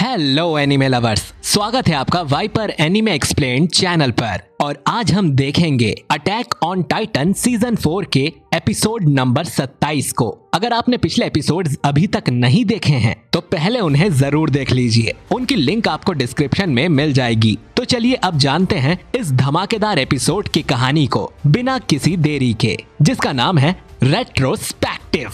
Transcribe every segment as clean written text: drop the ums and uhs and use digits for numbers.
Hello anime lovers, स्वागत है आपका वाइपर एनिमे एक्सप्लेन चैनल पर। और आज हम देखेंगे अटैक ऑन टाइटन सीजन 4 के एपिसोड नंबर 27 को। अगर आपने पिछले एपिसोड्स अभी तक नहीं देखे हैं तो पहले उन्हें जरूर देख लीजिए, उनकी लिंक आपको डिस्क्रिप्शन में मिल जाएगी। तो चलिए अब जानते हैं इस धमाकेदार एपिसोड की कहानी को बिना किसी देरी के, जिसका नाम है रेट्रोस्पेक्टिव।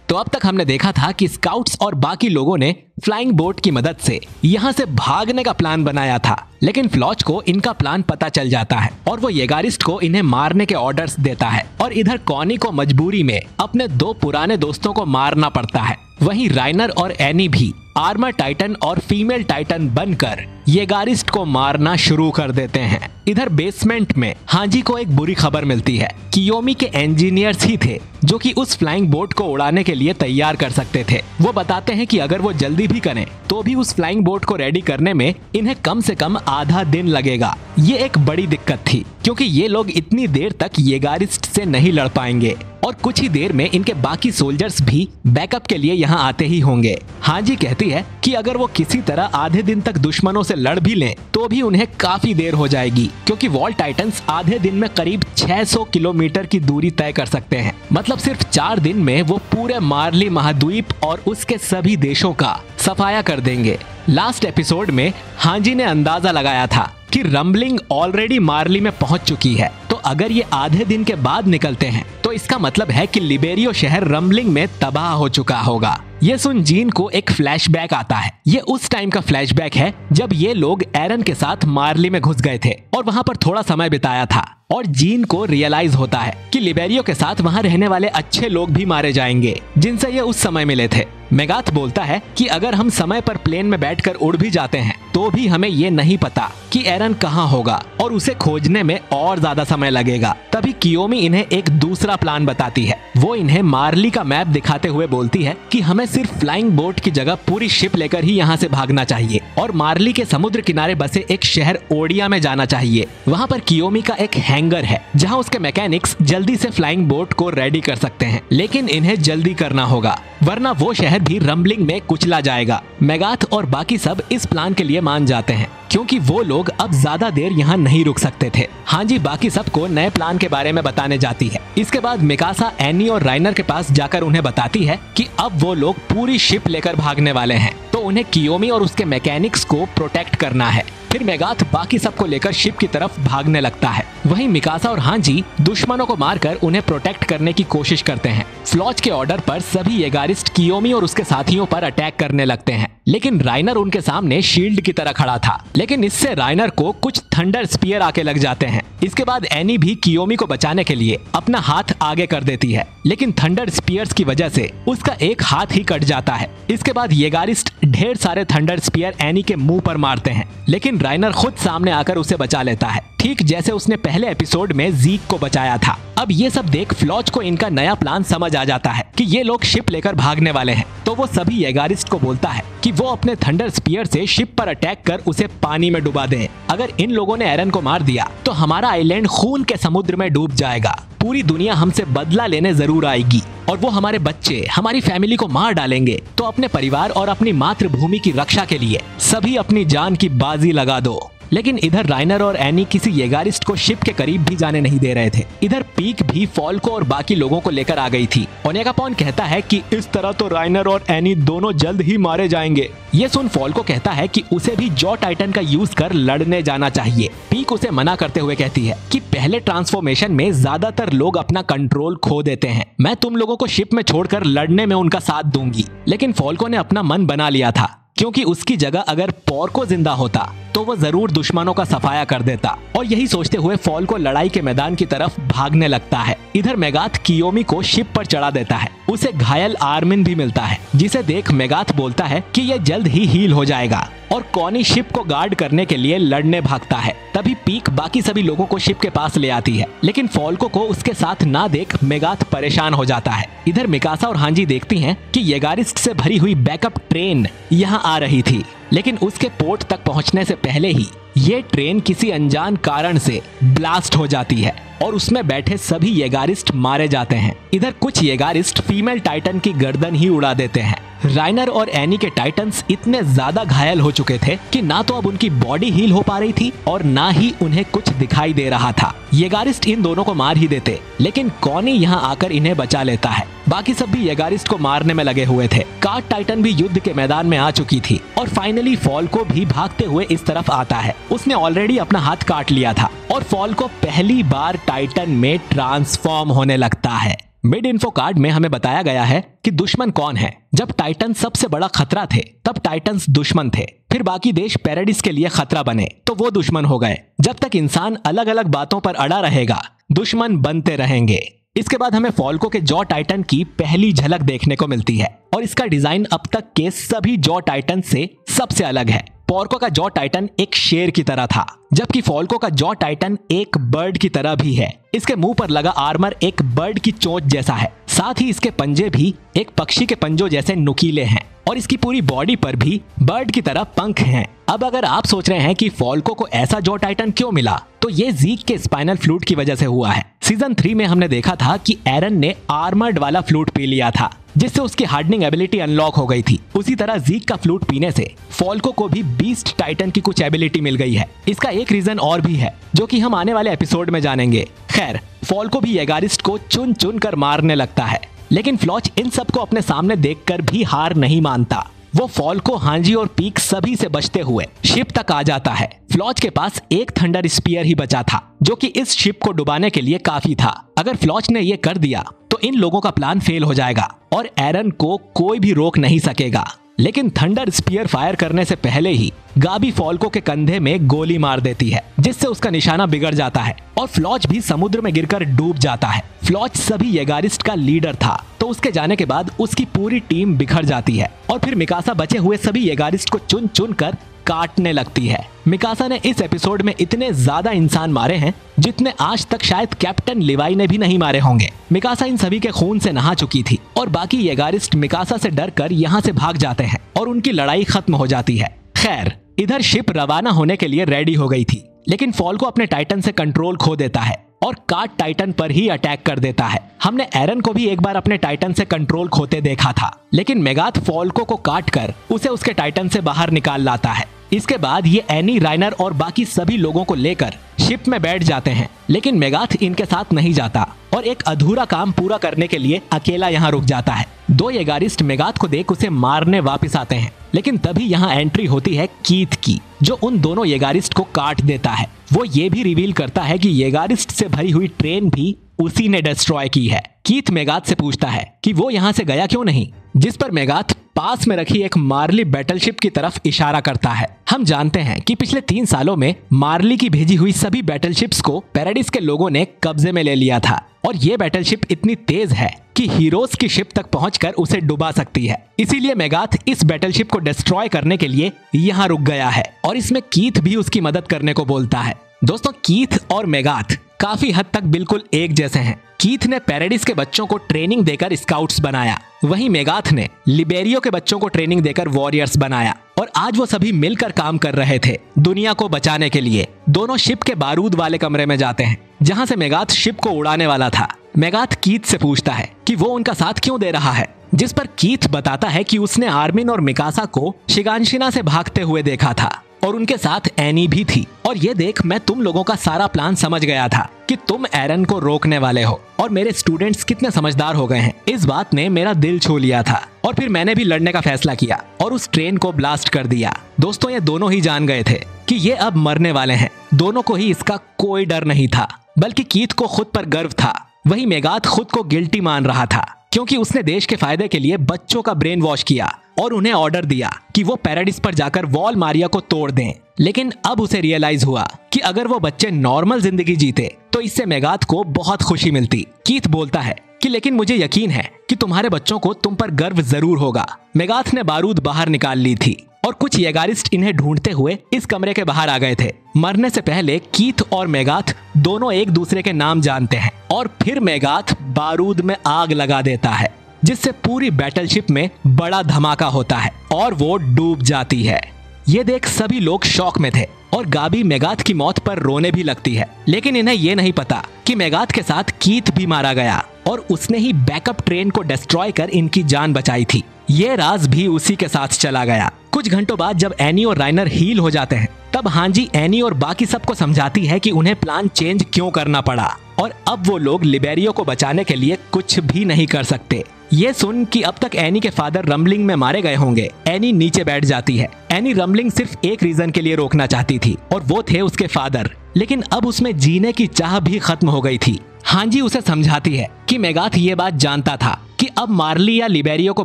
तो अब तक हमने देखा था कि स्काउट्स और बाकी लोगों ने फ्लाइंग बोट की मदद से यहाँ से भागने का प्लान बनाया था, लेकिन फ्लॉच को इनका प्लान पता चल जाता है और वो येगारिस्ट को इन्हें मारने के ऑर्डर्स देता है। और इधर कॉनी को मजबूरी में अपने दो पुराने दोस्तों को मारना पड़ता है। वहीं राइनर और एनी भी आर्मर टाइटन और फीमेल टाइटन बनकर येगारिस्ट को मारना शुरू कर देते हैं। इधर बेसमेंट में हांजी को एक बुरी खबर मिलती है। कियोमी के इंजीनियर्स ही थे जो कि उस फ्लाइंग बोट को उड़ाने के लिए तैयार कर सकते थे। वो बताते हैं कि अगर वो जल्दी भी करें तो भी उस फ्लाइंग बोट को रेडी करने में इन्हें कम से कम आधा दिन लगेगा। ये एक बड़ी दिक्कत थी क्योंकि ये लोग इतनी देर तक येगारिस्ट से नहीं लड़ पाएंगे और कुछ ही देर में इनके बाकी सोल्जर्स भी बैकअप के लिए यहाँ आते ही होंगे। हांजी कहती है कि अगर वो किसी तरह आधे दिन तक दुश्मनों से लड़ भी लें तो भी उन्हें काफी देर हो जाएगी, क्योंकि वॉल टाइटन्स आधे दिन में करीब 600 किलोमीटर की दूरी तय कर सकते हैं। मतलब सिर्फ 4 दिन में वो पूरे मार्ली महाद्वीप और उसके सभी देशों का सफाया कर देंगे। लास्ट एपिसोड में हांजी ने अंदाजा लगाया था कि रंबलिंग ऑलरेडी मार्ली में पहुंच चुकी है, तो अगर ये आधे दिन के बाद निकलते हैं तो इसका मतलब है कि लिबेरियो शहर रंबलिंग में तबाह हो चुका होगा। ये सुन जीन को एक फ्लैशबैक आता है। ये उस टाइम का फ्लैशबैक है जब ये लोग एरन के साथ मार्ली में घुस गए थे और वहां पर थोड़ा समय बिताया था। और जीन को रियलाइज होता है कि लिबेरियो के साथ वहां रहने वाले अच्छे लोग भी मारे जाएंगे जिनसे ये उस समय मिले थे। मेगाथ बोलता है कि अगर हम समय पर प्लेन में बैठकर उड़ भी जाते हैं तो भी हमें ये नहीं पता कि एरन कहाँ होगा और उसे खोजने में और ज्यादा समय लगेगा। तभी कियोमी इन्हें एक दूसरा प्लान बताती है। वो इन्हें मार्ली का मैप दिखाते हुए बोलती है कि हमें सिर्फ फ्लाइंग बोट की जगह पूरी शिप लेकर ही यहाँ से भागना चाहिए और मार्ली के समुद्र किनारे बसे एक शहर ओडिया में जाना चाहिए। वहाँ पर कियोमी का एक हैंगर है जहाँ उसके मैकेनिक्स जल्दी से फ्लाइंग बोट को रेडी कर सकते हैं, लेकिन इन्हें जल्दी करना होगा वरना वो शहर भी रंबलिंग में कुचला जाएगा। मेगाथ और बाकी सब इस प्लान के लिए मान जाते हैं क्योंकि वो लोग अब ज्यादा देर यहाँ नहीं रुक सकते थे। हांजी बाकी सबको नए प्लान के बारे में बताने जाती है। इसके बाद मिकासा एनी और राइनर के पास जाकर उन्हें बताती है कि अब वो लोग पूरी शिप लेकर भागने वाले हैं, तो उन्हें कियोमी और उसके मैकेनिक्स को प्रोटेक्ट करना है। फिर मेगाथ बाकी सबको लेकर शिप की तरफ भागने लगता है। वहीं मिकासा और हांजी दुश्मनों को मारकर उन्हें प्रोटेक्ट करने की कोशिश करते हैं। फ्लॉच के ऑर्डर पर सभी येगारिस्ट कियोमी और उसके साथियों पर अटैक करने लगते हैं, लेकिन राइनर उनके सामने शील्ड की तरह खड़ा था। लेकिन इससे राइनर को कुछ थंडर स्पीयर आके लग जाते हैं। इसके बाद एनी भी कियोमी को बचाने के लिए अपना हाथ आगे कर देती है, लेकिन थंडर स्पीयर्स की वजह से उसका एक हाथ ही कट जाता है। इसके बाद येगारिस्ट ढेर सारे थंडर स्पीयर एनी के मुंह पर मारते हैं, लेकिन राइनर खुद सामने आकर उसे बचा लेता है, ठीक जैसे उसने पहले एपिसोड में जीक को बचाया था। अब ये सब देख फ्लॉच को इनका नया प्लान समझ आ जाता है कि ये लोग शिप लेकर भागने वाले हैं, तो वो सभी येगारिस्ट को बोलता है कि वो अपने थंडर स्पीयर से शिप पर अटैक कर उसे पानी में डुबा दें। अगर इन लोगों ने एरन को मार दिया तो हमारा आइलैंड खून के समुद्र में डूब जाएगा। पूरी दुनिया हमसे बदला लेने जरूर आएगी और वो हमारे बच्चे, हमारी फैमिली को मार डालेंगे। तो अपने परिवार और अपनी मातृभूमि की रक्षा के लिए सभी अपनी जान की बाजी लगा दो। लेकिन इधर राइनर और एनी किसी येगारिस्ट को शिप के करीब भी जाने नहीं दे रहे थे। इधर पीक भी फॉल्को और बाकी लोगों को लेकर आ गई थी। ओनेगापॉन कहता है कि इस तरह तो राइनर और एनी दोनों जल्द ही मारे जाएंगे। ये सुन फॉल्को कहता है कि उसे भी जॉ टाइटन का यूज कर लड़ने जाना चाहिए। पीक उसे मना करते हुए कहती है कि पहले ट्रांसफॉर्मेशन में ज्यादातर लोग अपना कंट्रोल खो देते हैं, मैं तुम लोगों को शिप में छोड़कर लड़ने में उनका साथ दूंगी। लेकिन फॉल्को ने अपना मन बना लिया था, क्योंकि उसकी जगह अगर पोर्को जिंदा होता तो वो जरूर दुश्मनों का सफाया कर देता। और यही सोचते हुए फॉल्को लड़ाई के मैदान की तरफ भागने लगता है। इधर मेगाथ कियोमी को शिप पर चढ़ा देता है। उसे घायल आर्मिन भी मिलता है, जिसे देख मेगाथ बोलता है कि ये जल्द ही हील हो जाएगा और कॉनी शिप को गार्ड करने के लिए लड़ने भागता है। तभी पीक बाकी सभी लोगों को शिप के पास ले आती है, लेकिन फॉल्को को उसके साथ ना देख मेगाथ परेशान हो जाता है। इधर मिकासा और हांजी देखती हैं कि येगारिस्ट से भरी हुई बैकअप ट्रेन यहाँ आ रही थी, लेकिन उसके पोर्ट तक पहुंचने से पहले ही ये ट्रेन किसी अनजान कारण से ब्लास्ट हो जाती है और उसमें बैठे सभी येगारिस्ट मारे जाते हैं। इधर कुछ येगारिस्ट फीमेल टाइटन की गर्दन ही उड़ा देते हैं। राइनर और एनी के टाइटन्स इतने ज्यादा घायल हो चुके थे कि ना तो अब उनकी बॉडी हील हो पा रही थी और ना ही उन्हें कुछ दिखाई दे रहा था। येगारिस्ट इन दोनों को मार ही देते, लेकिन कॉनी यहाँ आकर इन्हें बचा लेता है। बाकी सब भी येगारिस्ट को मारने में लगे हुए थे। कार्ड टाइटन भी युद्ध के मैदान में आ चुकी थी और फाइनली फॉल्को भी भागते हुए इस तरफ आता है। उसने ऑलरेडी अपना हाथ काट लिया था और फॉल्को पहली बार टाइटन में ट्रांसफॉर्म होने लगता है। मिड इन्फो कार्ड में हमें बताया गया है कि दुश्मन कौन है। जब टाइटन सबसे बड़ा खतरा थे तब टाइटन्स दुश्मन थे, फिर बाकी देश पैराडिस के लिए खतरा बने तो वो दुश्मन हो गए। जब तक इंसान अलग अलग बातों पर अड़ा रहेगा दुश्मन बनते रहेंगे। इसके बाद हमें फॉल्को के जॉ टाइटन की पहली झलक देखने को मिलती है और इसका डिजाइन अब तक के सभी जॉ टाइटन से सबसे अलग है। पोर्को का जॉ टाइटन एक शेर की तरह था, जबकि फॉल्को का जॉ टाइटन एक बर्ड की तरह भी है। इसके मुंह पर लगा आर्मर एक बर्ड की चोंच जैसा है, साथ ही इसके पंजे भी एक पक्षी के पंजों जैसे नुकीले हैं और इसकी पूरी बॉडी पर भी बर्ड की तरह पंख हैं। अब अगर आप सोच रहे हैं कि फॉल्को को ऐसा जॉ टाइटन क्यों मिला, तो ये जीक के स्पाइनल फ्लूट की वजह से हुआ है। सीजन 3 में हमने देखा था कि एरन ने आर्मर्ड वाला फ्लूट पी लिया था, जिससे उसकी हार्डनिंग एबिलिटी अनलॉक हो गई थी। उसी तरह जीक का फ्लूट पीने से फॉल्को को भी बीस्ट टाइटन की कुछ एबिलिटी मिल गई है। इसका एक रीजन और भी है जो कि हम आने वाले एपिसोड में जानेंगे। खैर, फॉल्को भी येगारिस्ट को चुन चुन कर मारने लगता है, लेकिन फ्लॉच इन सबको अपने सामने देखकर भी हार नहीं मानता। वो फॉल्को, हांजी और पीक सभी से बचते हुए शिप तक आ जाता है। फ्लॉच के पास एक थंडर स्पीयर ही बचा था, जो कि इस शिप को डुबाने के लिए काफी था। अगर फ्लॉच ने ये कर दिया तो इन लोगों का प्लान फेल हो जाएगा और एरन को कोई भी रोक नहीं सकेगा। लेकिन थंडर स्पीयर फायर करने से पहले ही गाबी फॉल्को के कंधे में गोली मार देती है, जिससे उसका निशाना बिगड़ जाता है और फ्लॉच भी समुद्र में गिरकर डूब जाता है। फ्लॉच सभी येगारिस्ट का लीडर था, तो उसके जाने के बाद उसकी पूरी टीम बिखर जाती है और फिर मिकासा बचे हुए सभी येगारिस्ट को चुन चुन कर काटने लगती है। मिकासा ने इस एपिसोड में इतने ज्यादा इंसान मारे हैं जितने आज तक शायद कैप्टन लिवाई ने भी नहीं मारे होंगे। मिकासा इन सभी के खून से नहा चुकी थी और बाकी येगारिस्ट मिकासा से डरकर यहाँ से भाग जाते हैं और उनकी लड़ाई खत्म हो जाती है। खैर, इधर शिप रवाना होने के लिए रेडी हो गई थी, लेकिन फॉल्को अपने टाइटन से कंट्रोल खो देता है और कार्ड टाइटन पर ही अटैक कर देता है। हमने एरन को भी एक बार अपने टाइटन से कंट्रोल खोते देखा था, लेकिन मेगाथ फॉल्को को काट कर उसे उसके टाइटन से बाहर निकाल लाता है। इसके बाद ये एनी, राइनर और बाकी सभी लोगों को लेकर शिप में बैठ जाते हैं, लेकिन मेगाथ इनके साथ नहीं जाता और एक अधूरा काम पूरा करने के लिए अकेला यहाँ रुक जाता है। दो येगारिस्ट मेगाथ को देख उसे मारने वापस आते हैं, लेकिन तभी यहाँ एंट्री होती है कीथ की, जो उन दोनों येगारिस्ट को काट देता है। वो ये भी रिवील करता है कि येगारिस्ट से भरी हुई ट्रेन भी उसी ने डिस्ट्रॉय की है। कीथ मेगाथ से पूछता है कि वो यहाँ से गया क्यों नहीं, जिस पर मेगाथ पास में रखी एक मार्ली बैटलशिप की तरफ इशारा करता है। हम जानते हैं कि पिछले 3 सालों में मार्ली की भेजी हुई सभी बैटलशिप्स को पैराडिस के लोगों ने कब्जे में ले लिया था और ये बैटलशिप इतनी तेज है कि हीरोज की शिप तक पहुंचकर उसे डुबा सकती है। इसीलिए मेगाथ इस बैटलशिप को डिस्ट्रॉय करने के लिए यहाँ रुक गया है और इसमें कीथ भी उसकी मदद करने को बोलता है। दोस्तों, कीथ और मेगाथ काफी हद तक बिल्कुल एक जैसे हैं। कीथ ने पैराडिस के बच्चों को ट्रेनिंग देकर स्काउट्स बनाया, वहीं मेगाथ ने लिबेरियो के बच्चों को ट्रेनिंग देकर वॉरियर्स बनाया और आज वो सभी मिलकर काम कर रहे थे दुनिया को बचाने के लिए। दोनों शिप के बारूद वाले कमरे में जाते हैं, जहां से मेगाथ शिप को उड़ाने वाला था। मेगाथ कीथ से पूछता है कि वो उनका साथ क्यों दे रहा है, जिस पर कीथ बताता है कि उसने आर्मिन और मिकासा को शिगांशिना से भागते हुए देखा था और उनके साथ एनी भी थी, और ये देख मैं तुम लोगों का सारा प्लान समझ गया था कि तुम एरन को रोकने वाले हो और मेरे स्टूडेंट्स कितने समझदार हो गए हैं। इस बात ने मेरा दिल छू लिया था और फिर मैंने भी लड़ने का फैसला किया और उस ट्रेन को ब्लास्ट कर दिया। दोस्तों, ये दोनों ही जान गए थे कि ये अब मरने वाले हैं। दोनों को ही इसका कोई डर नहीं था, बल्कि कीथ को खुद पर गर्व था। वहीं मेगाथ खुद को गिल्टी मान रहा था क्योंकि उसने देश के फायदे के लिए बच्चों का ब्रेन वॉश किया और उन्हें ऑर्डर दिया कि वो पैराडिस पर जाकर वॉल मारिया को तोड़ दें। लेकिन अब उसे रियलाइज हुआ कि अगर वो बच्चे नॉर्मल जिंदगी जीते तो इससे मेगाथ को बहुत खुशी मिलती। कीथ बोलता है कि लेकिन मुझे यकीन है कि तुम्हारे बच्चों को तुम पर गर्व जरूर होगा। मेगाथ ने बारूद बाहर निकाल ली थी और कुछ येगारिस्ट इन्हें ढूंढते हुए इस कमरे के बाहर आ गए थे। मरने से पहले कीथ और मेगाथ दोनों एक दूसरे के नाम जानते हैं और फिर मेगाथ बारूद में आग लगा देता है, जिससे पूरी बैटलशिप में बड़ा धमाका होता है और वो डूब जाती है। ये देख सभी लोग शॉक में थे और गाबी मेगाथ की मौत पर रोने भी लगती है, लेकिन इन्हें ये नहीं पता कि मेगाथ के साथ कीथ भी मारा गया और उसने ही बैकअप ट्रेन को डिस्ट्रॉय कर इनकी जान बचाई थी। ये राज भी उसी के साथ चला गया। कुछ घंटों बाद जब एनी और राइनर हील हो जाते हैं तब हांजी एनी और बाकी सबको समझाती है कि उन्हें प्लान चेंज क्यों करना पड़ा और अब वो लोग लिबेरियो को बचाने के लिए कुछ भी नहीं कर सकते। ये सुन कि अब तक एनी के फादर रम्बलिंग में मारे गए होंगे, एनी नीचे बैठ जाती है। एनी रम्बलिंग सिर्फ एक रीजन के लिए रोकना चाहती थी और वो थे उसके फादर, लेकिन अब उसमें जीने की चाह भी खत्म हो गई थी। हांजी उसे समझाती है कि मेगाथ ये बात जानता था कि अब मार्ली या लिबेरियो को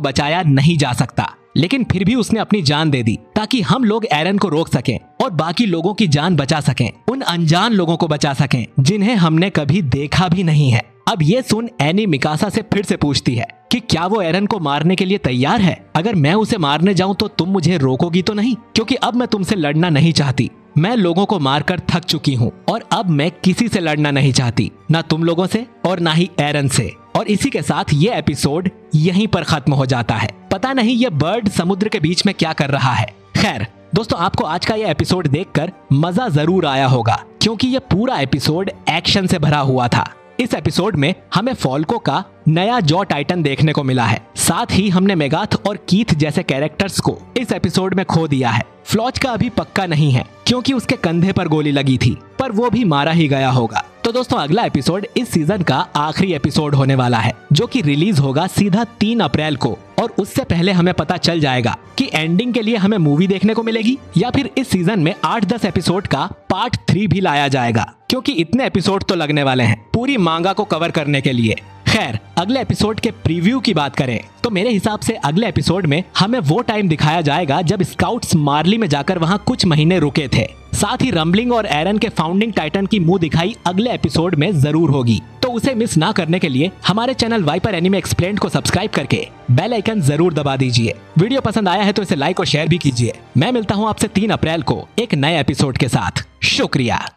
बचाया नहीं जा सकता, लेकिन फिर भी उसने अपनी जान दे दी ताकि हम लोग एरन को रोक सकें और बाकी लोगों की जान बचा सकें, उन अनजान लोगों को बचा सकें जिन्हें हमने कभी देखा भी नहीं है। अब ये सुन एनी मिकासा से फिर से पूछती है कि क्या वो एरन को मारने के लिए तैयार है? अगर मैं उसे मारने जाऊं तो तुम मुझे रोकोगी तो नहीं? क्योंकि अब मैं तुमसे लड़ना नहीं चाहती। मैं लोगों को मारकर थक चुकी हूँ और अब मैं किसी से लड़ना नहीं चाहती, ना तुम लोगों से और ना ही एरन से। और इसी के साथ ये एपिसोड यहीं पर खत्म हो जाता है। पता नहीं ये बर्ड समुद्र के बीच में क्या कर रहा है। खैर दोस्तों, आपको आज का ये एपिसोड देखकर मजा जरूर आया होगा क्योंकि ये पूरा एपिसोड एक्शन से भरा हुआ था। इस एपिसोड में हमें फॉल्को का नया जॉ टाइटन देखने को मिला है। साथ ही हमने मेगाथ और कीथ जैसे कैरेक्टर्स को इस एपिसोड में खो दिया है। फ्लॉच का अभी पक्का नहीं है क्योंकि उसके कंधे पर गोली लगी थी, पर वो भी मारा ही गया होगा। तो दोस्तों, अगला एपिसोड इस सीजन का आखिरी एपिसोड होने वाला है जो कि रिलीज होगा सीधा 3 अप्रैल को। और उससे पहले हमें पता चल जाएगा कि एंडिंग के लिए हमें मूवी देखने को मिलेगी या फिर इस सीजन में 8-10 एपिसोड का पार्ट 3 भी लाया जाएगा, क्योंकि इतने एपिसोड तो लगने वाले हैं पूरी मांगा को कवर करने के लिए। खैर, अगले एपिसोड के प्रीव्यू की बात करें तो मेरे हिसाब से अगले एपिसोड में हमें वो टाइम दिखाया जाएगा जब स्काउट्स मार्ली में जाकर वहां कुछ महीने रुके थे। साथ ही रम्बलिंग और एरन के फाउंडिंग टाइटन की मुंह दिखाई अगले एपिसोड में जरूर होगी। तो उसे मिस ना करने के लिए हमारे चैनल वाइपर एनिमे एक्सप्लेन्ड को सब्सक्राइब करके बेल आइकन जरूर दबा दीजिए। वीडियो पसंद आया है तो इसे लाइक और शेयर भी कीजिए। मैं मिलता हूँ आपसे 3 अप्रैल को एक नए एपिसोड के साथ। शुक्रिया।